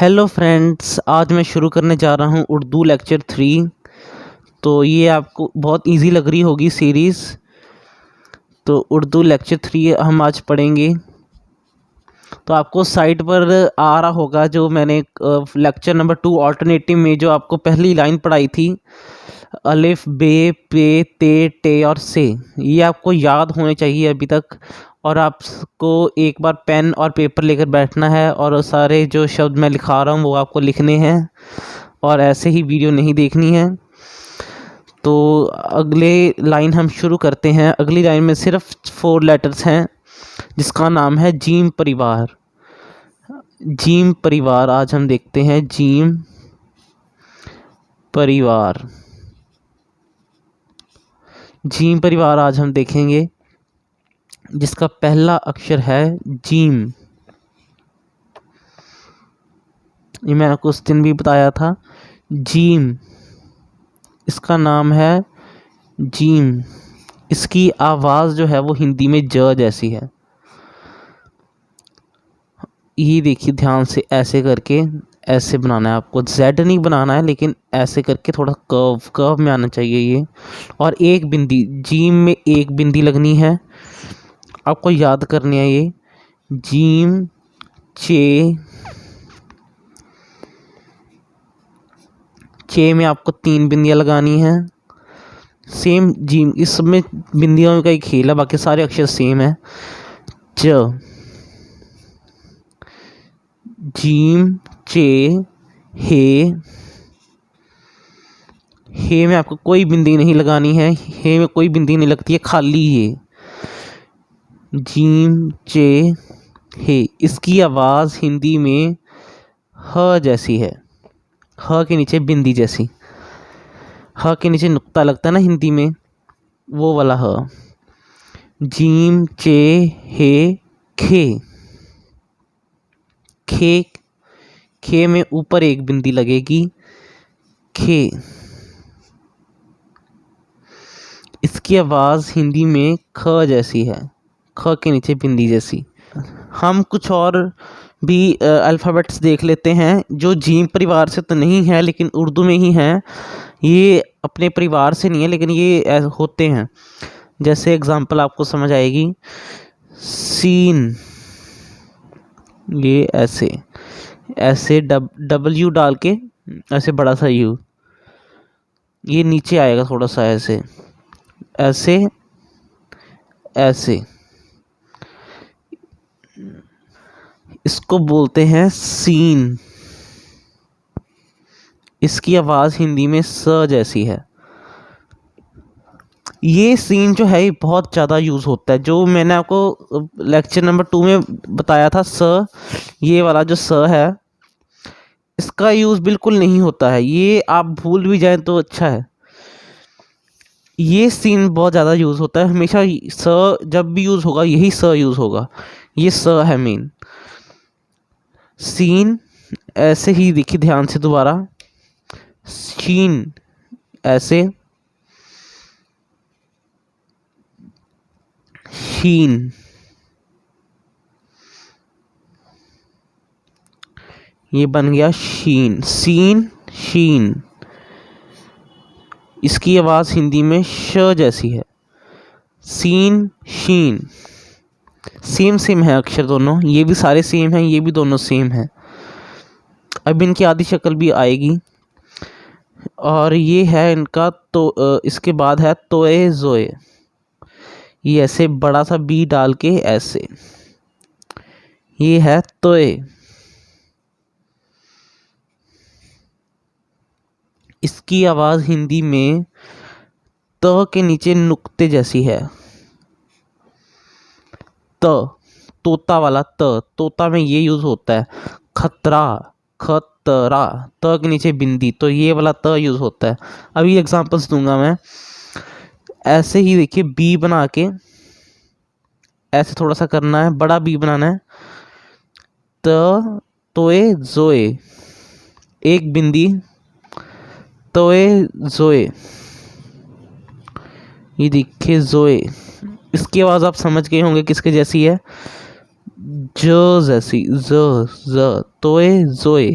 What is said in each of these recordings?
Hello friends, आज मैं शुरू करने जा रहा हूँ उर्दू लेक्चर 3। तो ये आपको बहुत इजी लग रही होगी सीरीज़। तो उर्दू लेक्चर 3 हम आज पढ़ेंगे। तो आपको साइट पर आ रहा होगा जो मैंने लेक्चर नंबर 2 ऑल्टरनेटिव में जो आपको पहली लाइन पढ़ाई थी, अलिफ बे पे ते टे और से। ये आपको याद होने चाहिए अभी तक। और आपको एक बार पेन और पेपर लेकर बैठना है और सारे जो शब्द मैं लिखा रहा हूँ वो आपको लिखने हैं और ऐसे ही वीडियो नहीं देखनी है। तो अगले लाइन हम शुरू करते हैं। अगली लाइन में सिर्फ 4 लेटर्स हैं जिसका नाम है जीम परिवार। जीम परिवार आज हम देखते हैं। जीम परिवार, जीम परिवार आज हम देखेंगे जिसका पहला अक्षर है जीम। ये मैंने आपको उस दिन भी बताया था। जीम, इसका नाम है जीम। इसकी आवाज़ जो है वो हिंदी में ज जैसी है। ये देखिए ध्यान से, ऐसे करके ऐसे बनाना है आपको। जेड नहीं बनाना है लेकिन ऐसे करके थोड़ा कर्व में आना चाहिए ये। और एक बिंदी, जीम में एक बिंदी लगनी है, आपको याद करनी है ये। जीम चे, चे में आपको 3 बिंदियाँ लगानी हैं। सेम जीम, इसमें बिंदियों का एक खेल है, बाकी सारे अक्षर सेम है। च, जीम चे हे। हे में आपको कोई बिंदी नहीं लगानी है। हे में कोई बिंदी नहीं लगती है, खाली ये। जीम चे हे। इसकी आवाज़ हिंदी में ह जैसी है। ह के नीचे बिंदी जैसी। ह के नीचे नुक्ता लगता है ना हिंदी में, वो वाला ह। जीम चे हे खे। खे, खे में ऊपर एक बिंदी लगेगी, खे। इसकी आवाज़ हिंदी में ख जैसी है, ख के नीचे बिंदी जैसी। हम कुछ और भी अल्फ़ाबेट्स देख लेते हैं जो जीम परिवार से तो नहीं है लेकिन उर्दू में ही हैं। ये अपने परिवार से नहीं है लेकिन ये होते हैं। जैसे एग्ज़ाम्पल आपको समझ आएगी। सीन, ये ऐसे ऐसे डब्ल्यू डाल के ऐसे बड़ा सा यू, ये नीचे आएगा थोड़ा सा ऐसे ऐसे ऐसे। इसको बोलते हैं सीन। इसकी आवाज़ हिंदी में स जैसी है। ये सीन जो है ये बहुत ज़्यादा यूज़ होता है। जो मैंने आपको लेक्चर नंबर 2 में बताया था स, ये वाला जो स है इसका यूज़ बिल्कुल नहीं होता है। ये आप भूल भी जाएं तो अच्छा है। ये सीन बहुत ज़्यादा यूज़ होता है। हमेशा स जब भी यूज़ होगा यही स यूज़ होगा। ये स है मेन। सीन ऐसे ही देखिए ध्यान से दोबारा। शीन ऐसे, शीन। ये बन गया शीन। सीन शीन। इसकी आवाज़ हिंदी में श जैसी है। सीन शीन। सेम सेम है अक्षर दोनों, ये भी सारे सेम हैं, ये भी दोनों सेम हैं। अब इनकी आधी शक्ल भी आएगी। और ये है इनका तो इसके बाद है तोए जोए। ये ऐसे बड़ा सा बी डाल के ऐसे, ये है तोए। इसकी आवाज़ हिंदी में त के नीचे नुक्ते जैसी है। त, तोता वाला त, तोता में ये यूज़ होता है। खतरा, खतरा, त के नीचे बिंदी, तो ये वाला त यूज़ होता है। अभी एग्जांपल्स दूंगा मैं। ऐसे ही देखिए बी बना के ऐसे थोड़ा सा करना है, बड़ा बी बनाना है। त तोए जोए, एक बिंदी, तोए जोए। ये देखिए जोए। इसकी आवाज़ आप समझ गए होंगे किसके जैसी है। ज जैसी, ज तोए जोए।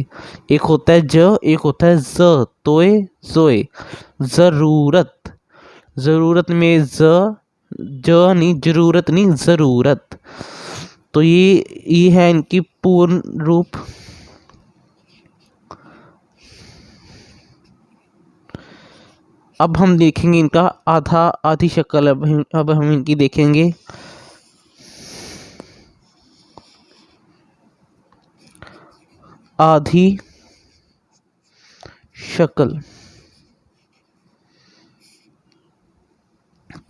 एक होता है ज, एक होता है ज, तोए जोए। जरूरत, जरूरत में ज नहीं, जरूरत नहीं, जरूरत। तो ये है इनकी पूर्ण रूप। अब हम देखेंगे इनका आधी शक्ल। अब हम इनकी देखेंगे। आधी शक्ल।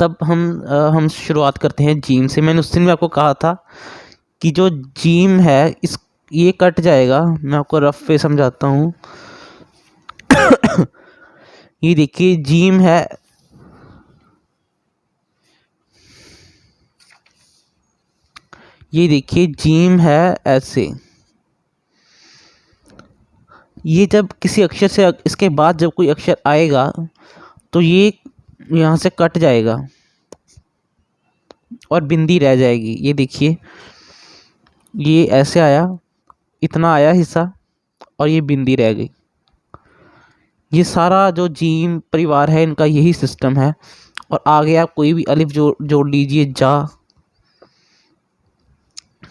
तब हम शुरुआत करते हैं जीम से। मैंने उस दिन भी आपको कहा था कि जो जीम है ये कट जाएगा। मैं आपको रफ पे समझाता हूँ। ये देखिए जीम है, ये देखिए जीम है ऐसे। ये जब किसी अक्षर से इसके बाद जब कोई अक्षर आएगा तो ये यहाँ से कट जाएगा और बिंदी रह जाएगी। ये देखिए, ये ऐसे आया, इतना आया हिस्सा और ये बिंदी रह गई। ये सारा जो जीम परिवार है इनका यही सिस्टम है। और आगे आप कोई भी अलिफ जोड़ लीजिए, जा,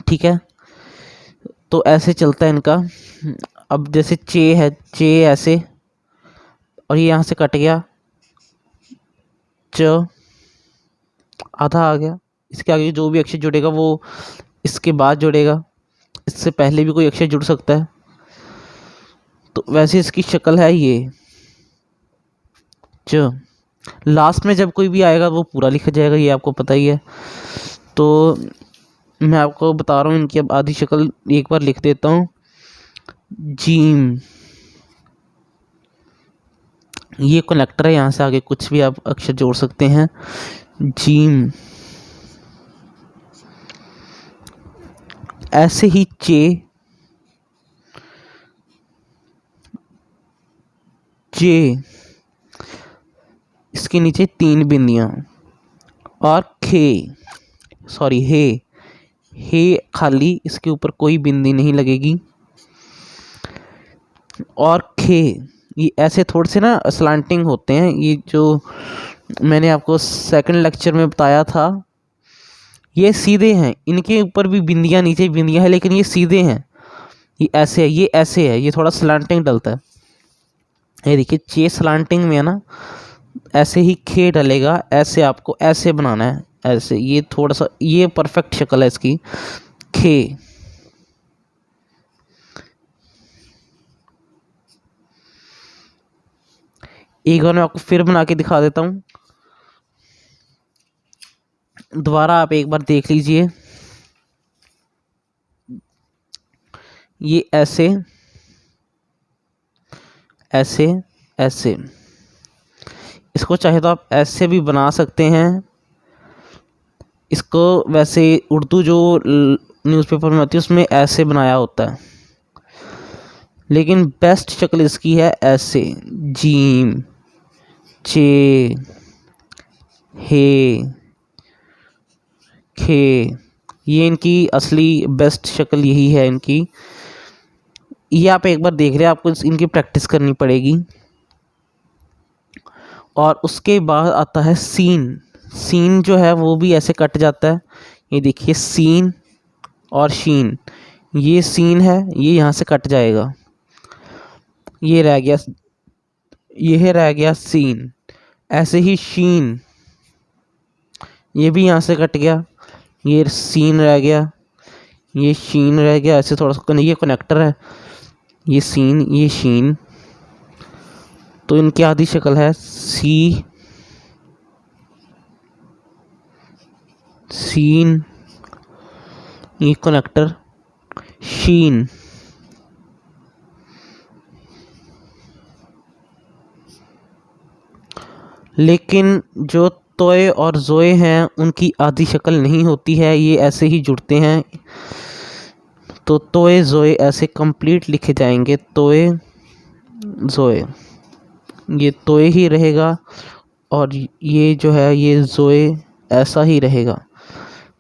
ठीक है। तो ऐसे चलता है इनका। अब जैसे चे है, चे ऐसे, और ये यहाँ से कट गया, च आधा आ गया। इसके आगे जो भी अक्षर जुड़ेगा वो इसके बाद जुड़ेगा, इससे पहले भी कोई अक्षर जुड़ सकता है। तो वैसे इसकी शक्ल है ये च। लास्ट में जब कोई भी आएगा वो पूरा लिखा जाएगा, ये आपको पता ही है। तो मैं आपको बता रहा हूँ इनकी अब आधी शक्ल एक बार लिख देता हूँ। जीम, ये कनेक्टर है, यहाँ से आगे कुछ भी आप अक्षर जोड़ सकते हैं। जीम। ऐसे ही चे, जे, इसके नीचे 3 बिंदियां। और खे, सॉरी हे खाली, इसके ऊपर कोई बिंदी नहीं लगेगी। और खे, ये ऐसे थोड़े से ना स्लांटिंग होते हैं। ये जो मैंने आपको सेकंड लेक्चर में बताया था, ये सीधे हैं, इनके ऊपर भी बिंदियां, नीचे बिंदियां हैं, लेकिन ये सीधे हैं। ये ऐसे है, ये ऐसे है, ये थोड़ा स्लांटिंग डलता है। ये देखिए चे स्लांटिंग में है ना, ऐसे ही खे डलेगा। ऐसे आपको ऐसे बनाना है, ऐसे। ये थोड़ा सा, ये परफेक्ट शक्ल है इसकी, खे। एक बार मैं आपको फिर बना के दिखा देता हूँ। दोबारा आप एक बार देख लीजिए। ये ऐसे ऐसे ऐसे, इसको चाहे तो आप ऐसे भी बना सकते हैं। इसको वैसे उर्दू जो न्यूज़पेपर में आती है उसमें ऐसे बनाया होता है, लेकिन बेस्ट शक्ल इसकी है ऐसे। जीम, चे, हे, खे, ये इनकी असली बेस्ट शक्ल यही है इनकी। ये आप एक बार देख रहे हैं, आपको इनकी प्रैक्टिस करनी पड़ेगी। और उसके बाद आता है सीन। सीन जो है वो भी ऐसे कट जाता है। ये देखिए सीन और शीन, ये सीन है, ये यहाँ से कट जाएगा, ये रह गया, ये रह गया सीन। ऐसे ही शीन, ये भी यहाँ से कट गया, ये सीन रह गया, ये शीन रह गया। ऐसे थोड़ा सा ये कनेक्टर है, ये सीन, ये शीन। तो इनकी आधी शक्ल है सी, सीन, ये कनेक्टर, शीन। लेकिन जो तोए और जोए हैं उनकी आधी शक्ल नहीं होती है, ये ऐसे ही जुड़ते हैं। तो तोए जोए ऐसे कंप्लीट लिखे जाएंगे, तोए जोए, ये तोए ही रहेगा। और ये जो है ये जोए ऐसा ही रहेगा,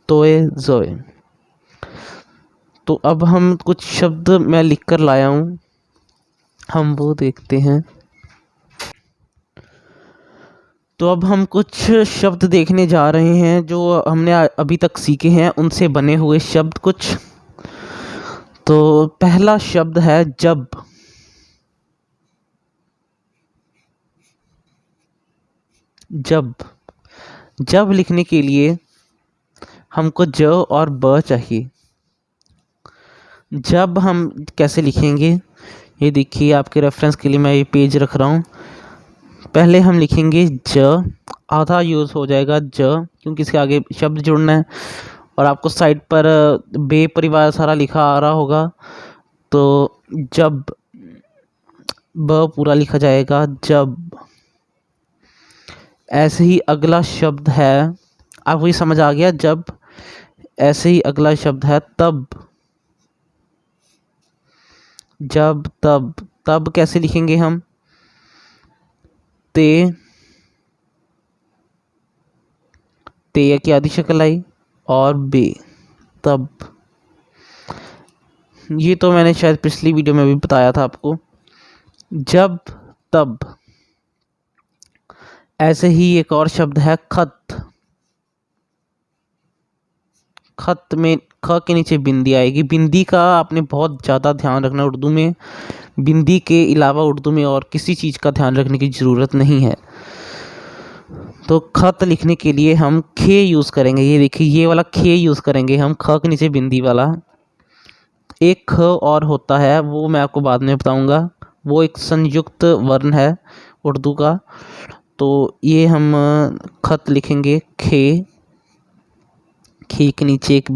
तोए जोए। तो अब हम कुछ शब्द मैं लिख कर लाया हूँ, हम वो देखते हैं। तो अब हम कुछ शब्द देखने जा रहे हैं जो हमने अभी तक सीखे हैं, उनसे बने हुए शब्द कुछ। तो पहला शब्द है जब। जब जब लिखने के लिए हमको ज और ब चाहिए। जब हम कैसे लिखेंगे, ये देखिए आपके रेफरेंस के लिए मैं ये पेज रख रहा हूँ। पहले हम लिखेंगे ज, आधा यूज़ हो जाएगा ज, क्योंकि इसके आगे शब्द जुड़ना है। और आपको साइड पर बे परिवार सारा लिखा आ रहा होगा, तो जब ब पूरा लिखा जाएगा जब। ऐसे ही अगला शब्द है, आपको ये समझ आ गया जब। ऐसे ही अगला शब्द है तब। जब तब, तब कैसे लिखेंगे हम, ते, ते की आधी शक्ल आई और बे, तब। ये तो मैंने शायद पिछली वीडियो में भी बताया था आपको, जब तब। ऐसे ही एक और शब्द है खत। खत में ख के नीचे बिंदी आएगी। बिंदी का आपने बहुत ज़्यादा ध्यान रखना उर्दू में। बिंदी के अलावा उर्दू में और किसी चीज़ का ध्यान रखने की ज़रूरत नहीं है। तो खत लिखने के लिए हम खे यूज़ करेंगे। ये देखिए, ये वाला खे यूज़ करेंगे हम, ख के नीचे बिंदी वाला। एक ख और होता है, वो मैं आपको बाद में बताऊंगा। वो एक संयुक्त वर्ण है उर्दू का। तो ये हम खत लिखेंगे खे। खे के नीचे एक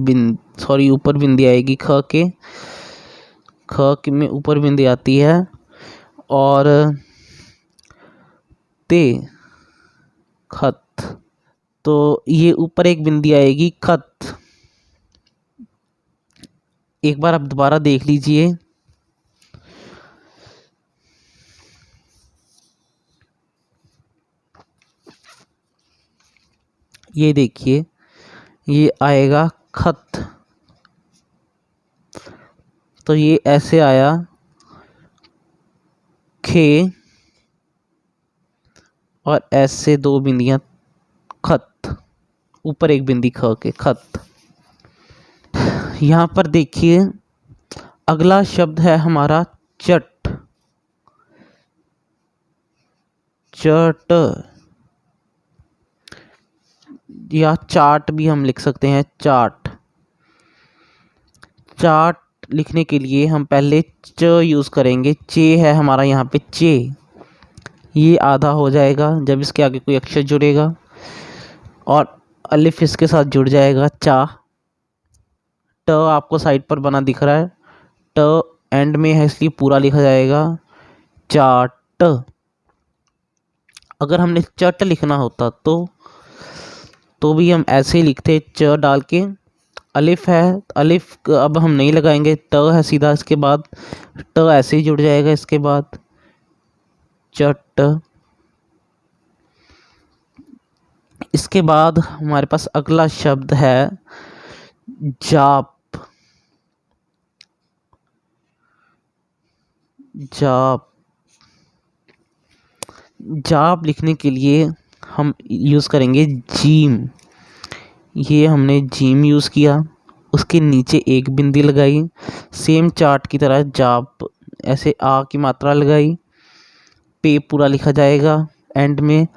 ऊपर बिंदी आएगी ख के। में ऊपर बिंदी आती है। और ते, खत। तो ये ऊपर एक बिंदी आएगी खत। एक बार आप दोबारा देख लीजिए। ये देखिए, ये आएगा खत। तो ये ऐसे आया खे और ऐसे दो बिंदियां खत, ऊपर एक बिंदी ख के, खत। यहाँ पर देखिए अगला शब्द है हमारा चट। चट या चाट भी हम लिख सकते हैं, चाट। चाट लिखने के लिए हम पहले च यूज़ करेंगे। चे है हमारा यहाँ पे चे। ये आधा हो जाएगा जब इसके आगे कोई अक्षर जुड़ेगा, और अलिफ इसके साथ जुड़ जाएगा चा। ट आपको साइड पर बना दिख रहा है, ट एंड में है इसलिए पूरा लिखा जाएगा चाट। अगर हमने चट लिखना होता तो भी हम ऐसे ही लिखते, च डाल के। अलिफ है, अलिफ अब हम नहीं लगाएंगे, ट है सीधा इसके बाद, ट ऐसे ही जुड़ जाएगा इसके बाद, चट। इसके बाद हमारे पास अगला शब्द है जाप। जाप। जाप लिखने के लिए हम यूज़ करेंगे जीम। ये हमने जीम यूज़ किया, उसके नीचे एक बिंदी लगाई, सेम चार्ट की तरह जाप, ऐसे आ की मात्रा लगाई, पे पूरा लिखा जाएगा एंड में,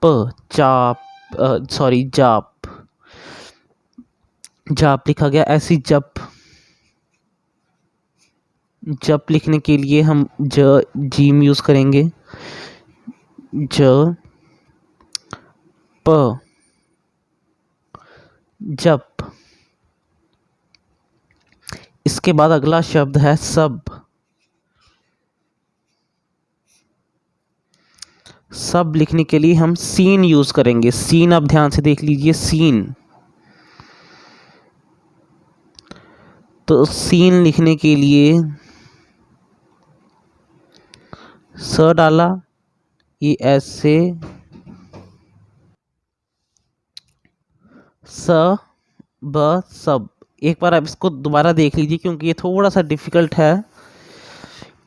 प चाप, जाप। जाप लिखा गया। ऐसी जप। जप लिखने के लिए हम जीम यूज़ करेंगे, ज प, जप। इसके बाद अगला शब्द है सब। सब लिखने के लिए हम सीन यूज़ करेंगे। सीन आप ध्यान से देख लीजिए, सीन। तो सीन लिखने के लिए स डाला, ये ऐसे स ब सब, एक बार आप इसको दोबारा देख लीजिए क्योंकि ये थोड़ा सा डिफ़िकल्ट है।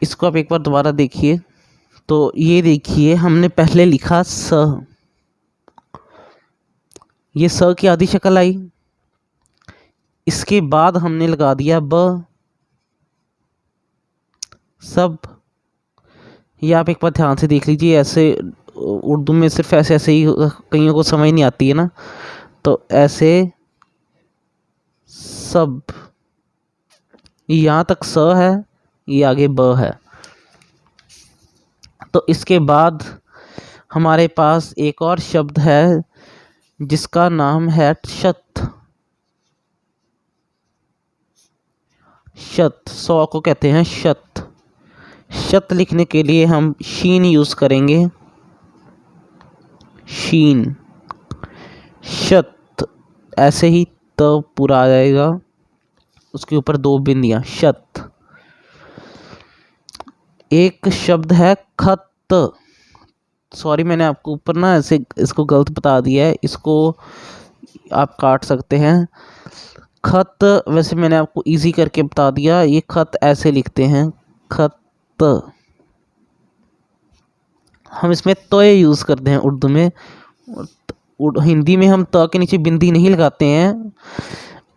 इसको आप एक बार दोबारा देखिए। तो ये देखिए हमने पहले लिखा स, ये स की आधी शक्ल आई। इसके बाद हमने लगा दिया ब, सब। ये आप एक बार ध्यान से देख लीजिए। ऐसे उर्दू में सिर्फ ऐसे ऐसे ही कईयों को समझ नहीं आती है ना, तो ऐसे सब। यहाँ तक स है, ये आगे ब है। तो इसके बाद हमारे पास एक और शब्द है जिसका नाम है शत। शत, 100 को कहते हैं शत। शत लिखने के लिए हम शीन यूज़ करेंगे, शीन। शत, ऐसे ही त पूरा आ जाएगा, उसके ऊपर 2 बिंदियां, शत। एक शब्द है खत। सॉरी, मैंने आपको ऊपर ना ऐसे इसको गलत बता दिया है, इसको आप काट सकते हैं। खत वैसे मैंने आपको इजी करके बता दिया, ये खत ऐसे लिखते हैं, खत। हम इसमें तय यूज़ करते हैं उर्दू में। हिंदी में हम त के नीचे बिंदी नहीं लगाते हैं,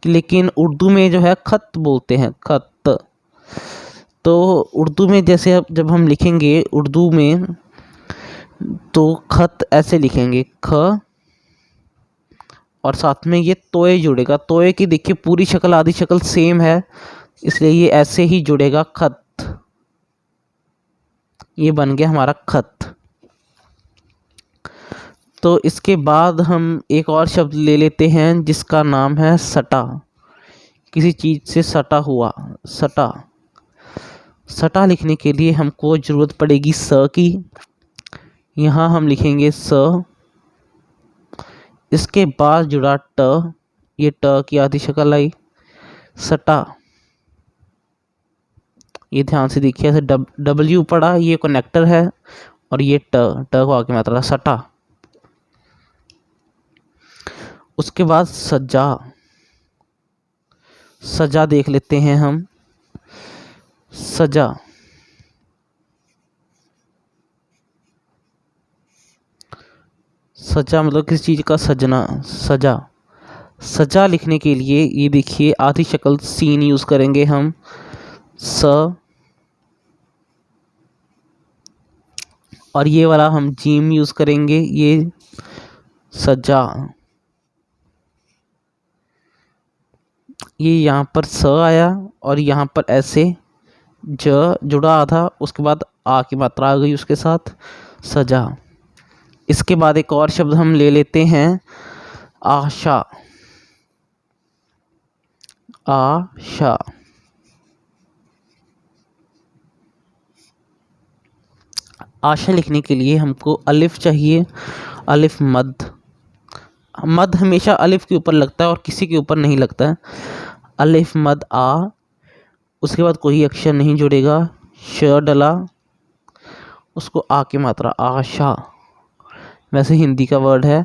लेकिन उर्दू में जो है खत बोलते हैं, खत। तो उर्दू में जैसे अब जब हम लिखेंगे उर्दू में, तो खत ऐसे लिखेंगे, ख, और साथ में ये तोय जुड़ेगा। तोय की देखिए पूरी शक्ल आधी शक्ल सेम है, इसलिए ये ऐसे ही जुड़ेगा, खत। ये बन गया हमारा खत। तो इसके बाद हम एक और शब्द ले लेते हैं जिसका नाम है सटा। किसी चीज़ से सटा हुआ, सटा। सटा लिखने के लिए हमको ज़रूरत पड़ेगी स की। यहाँ हम लिखेंगे स। इसके बाद जुड़ा ट, ये ट की आधी शक्ल आई, सटा। ये ध्यान से देखिए, ऐसे डब्ल्यू पड़ा, ये कनेक्टर है, और ये ट, ट को आगे मात्रा, सटा। उसके बाद सजा। सजा देख लेते हैं हम, सजा। सजा मतलब किसी चीज़ का सजना, सजा। सजा लिखने के लिए ये देखिए आधी शक्ल सीन यूज़ करेंगे हम, स, और ये वाला हम जीम यूज़ करेंगे, ये सजा। ये यहाँ पर स आया और यहाँ पर ऐसे ज जुड़ा आधा, उसके बाद आ की मात्रा आ गई उसके साथ, सजा। इसके बाद एक और शब्द हम ले लेते हैं आशा, आशा। आशा लिखने के लिए हमको अलिफ चाहिए, अलिफ मद। मद हमेशा अलिफ के ऊपर लगता है और किसी के ऊपर नहीं लगता है। अलिफ मद आ, उसके बाद कोई अक्षर नहीं जुड़ेगा, श डला, उसको आ की मात्रा, आशा। वैसे हिंदी का वर्ड है।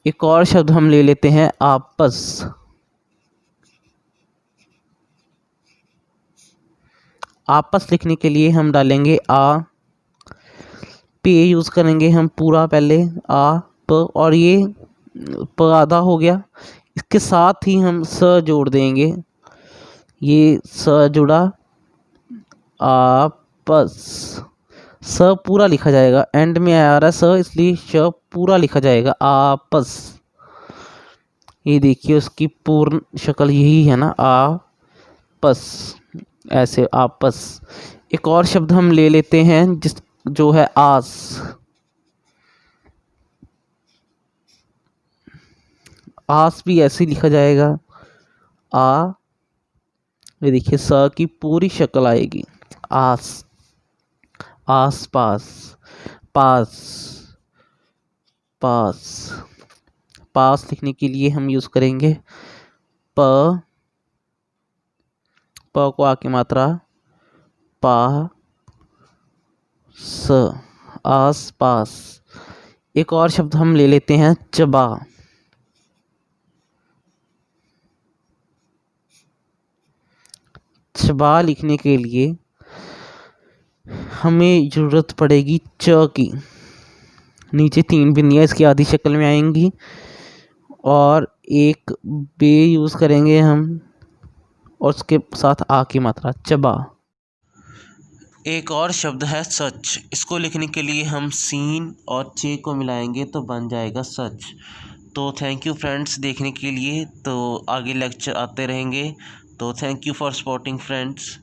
एक और शब्द हम ले लेते हैं आपस। आपस लिखने के लिए हम डालेंगे आ, पे यूज़ करेंगे हम पूरा पहले, आ प, और ये प आधा हो गया, इसके साथ ही हम स जोड़ देंगे, ये स जुड़ा, आपस। स पूरा लिखा जाएगा, एंड में आ रहा है स, इसलिए श पूरा लिखा जाएगा, आपस। ये देखिए उसकी पूर्ण शक्ल यही है ना, आपस, ऐसे आपस। एक और शब्द हम ले लेते हैं जो है आस। आस भी ऐसे लिखा जाएगा, आ, ये देखिए स की पूरी शक्ल आएगी, आस, आस पास, पास, पास। पास लिखने के लिए हम यूज़ करेंगे प, प को आके मात्रा, पा, स, आस पास। एक और शब्द हम ले लेते हैं चबा। चबा लिखने के लिए हमें ज़रूरत पड़ेगी च की। नीचे 3 बिंदियाँ इसकी आधी शक्ल में आएंगी और एक बे यूज़ करेंगे हम और उसके साथ आ की मात्रा, चबा। एक और शब्द है सच। इसको लिखने के लिए हम सीन और चे को मिलाएंगे तो बन जाएगा सच। तो थैंक यू फ्रेंड्स देखने के लिए। तो आगे लेक्चर आते रहेंगे। तो thank you for supporting friends.